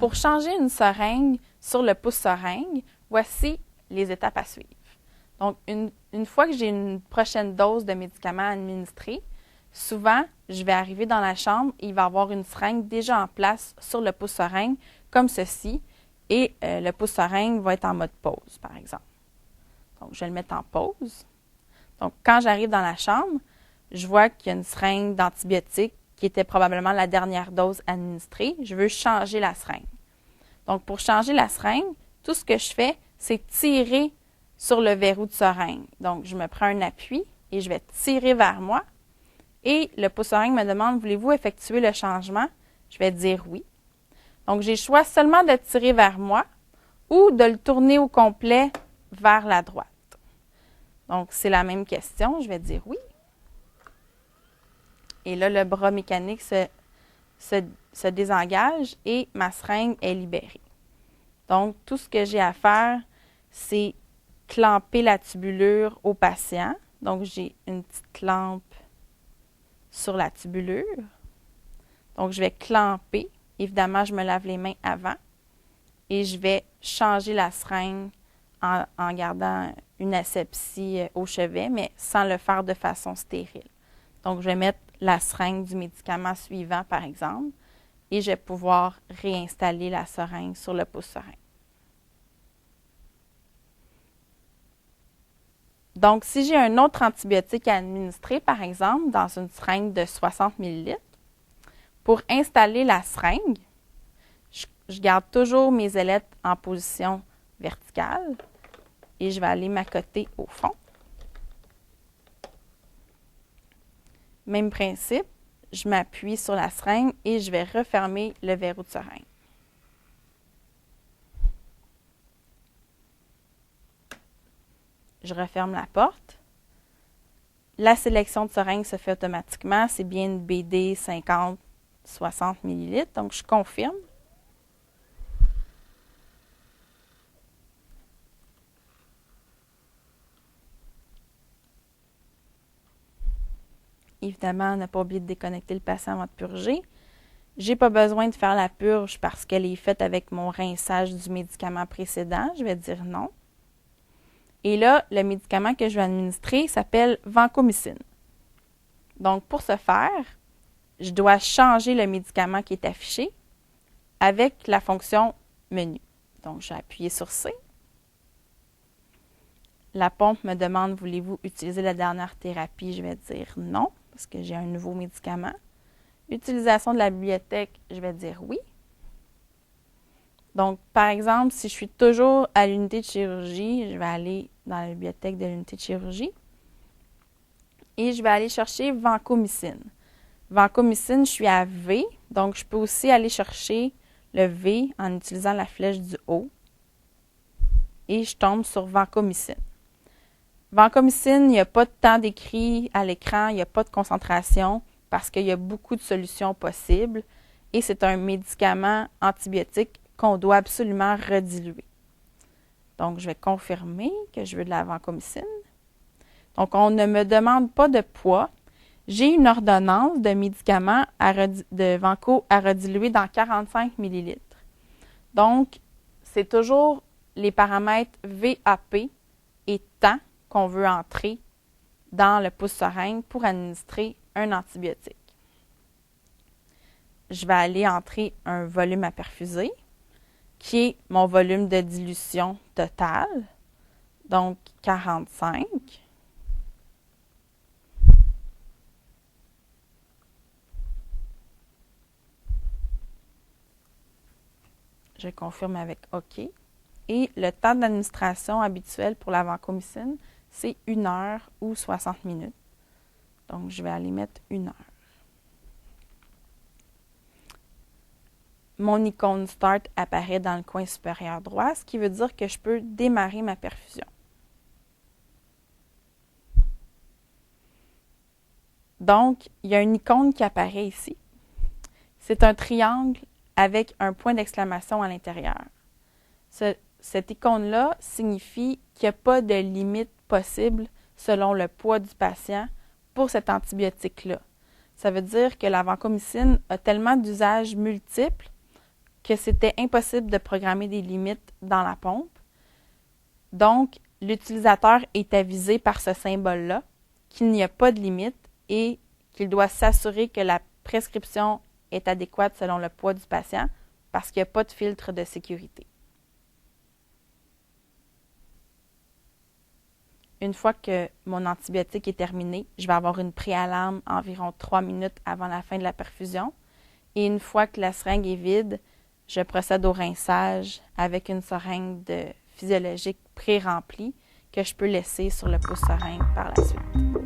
pour changer une seringue sur le pouce-seringue, voici les étapes à suivre. Donc, une fois que j'ai une prochaine dose de médicament à administrer, souvent, je vais arriver dans la chambre et il va y avoir une seringue déjà en place sur le pouce-seringue, comme ceci, et le pouce-seringue va être en mode pause, par exemple. Donc, je vais le mettre en pause. Donc, quand j'arrive dans la chambre, je vois qu'il y a une seringue d'antibiotiques qui était probablement la dernière dose administrée. Je veux changer la seringue. Donc, pour changer la seringue, tout ce que je fais, c'est tirer sur le verrou de seringue. Donc, je me prends un appui et je vais tirer vers moi. Et le pouce-seringue me demande, voulez-vous effectuer le changement? Je vais dire oui. Donc, j'ai le choix seulement de tirer vers moi ou de le tourner au complet vers la droite. Donc, c'est la même question. Je vais dire oui. Et là, le bras mécanique se désengage et ma seringue est libérée. Donc, tout ce que j'ai à faire, c'est clamper la tubulure au patient. Donc, j'ai une petite clampe sur la tubulure. Donc, je vais clamper. Évidemment, je me lave les mains avant. Et je vais changer la seringue en gardant une asepsie au chevet, mais sans le faire de façon stérile. Donc, je vais mettre la seringue du médicament suivant, par exemple, et je vais pouvoir réinstaller la seringue sur le pouce-seringue. Donc, si j'ai un autre antibiotique à administrer, par exemple, dans une seringue de 60 ml, pour installer la seringue, je garde toujours mes ailettes en position verticale et je vais aller m'accoter au fond. Même principe, je m'appuie sur la seringue et je vais refermer le verrou de seringue. Je referme la porte. La sélection de seringue se fait automatiquement. C'est bien une BD 50-60 ml. Donc, je confirme. Évidemment, ne pas oublier de déconnecter le patient avant de purger. Je n'ai pas besoin de faire la purge parce qu'elle est faite avec mon rinçage du médicament précédent. Je vais dire non. Et là, le médicament que je vais administrer s'appelle vancomycine. Donc, pour ce faire, je dois changer le médicament qui est affiché avec la fonction menu. Donc, je vais appuyer sur C. La pompe me demande, voulez-vous utiliser la dernière thérapie? Je vais dire non, parce que j'ai un nouveau médicament. Utilisation de la bibliothèque, je vais dire oui. Donc, par exemple, si je suis toujours à l'unité de chirurgie, je vais aller dans la bibliothèque de l'unité de chirurgie et je vais aller chercher vancomycine. Vancomycine, je suis à V, donc je peux aussi aller chercher le V en utilisant la flèche du haut et je tombe sur vancomycine. Vancomycine, il n'y a pas de temps décrit à l'écran, il n'y a pas de concentration parce qu'il y a beaucoup de solutions possibles et c'est un médicament antibiotique qu'on doit absolument rediluer. Donc, je vais confirmer que je veux de la vancomycine. Donc, on ne me demande pas de poids. J'ai une ordonnance de médicaments de vanco à rediluer dans 45 ml. Donc, c'est toujours les paramètres VAP et temps qu'on veut entrer dans le pouce-seringue pour administrer un antibiotique. Je vais aller entrer un volume à perfuser, qui est mon volume de dilution totale, donc 45. Je confirme avec OK. Et le temps d'administration habituel pour la vancomycine, c'est 1 heure ou 60 minutes. Donc, je vais aller mettre 1 heure. Mon icône Start apparaît dans le coin supérieur droit, ce qui veut dire que je peux démarrer ma perfusion. Donc, il y a une icône qui apparaît ici. C'est un triangle avec un point d'exclamation à l'intérieur. Cette icône-là signifie qu'il n'y a pas de limite possible selon le poids du patient pour cet antibiotique-là. Ça veut dire que la vancomycine a tellement d'usages multiples que c'était impossible de programmer des limites dans la pompe. Donc, l'utilisateur est avisé par ce symbole-là qu'il n'y a pas de limite et qu'il doit s'assurer que la prescription est adéquate selon le poids du patient parce qu'il n'y a pas de filtre de sécurité. Une fois que mon antibiotique est terminé, je vais avoir une préalarme environ 3 minutes avant la fin de la perfusion. Et une fois que la seringue est vide, je procède au rinçage avec une seringue physiologique pré-remplie que je peux laisser sur le pouce-seringue par la suite.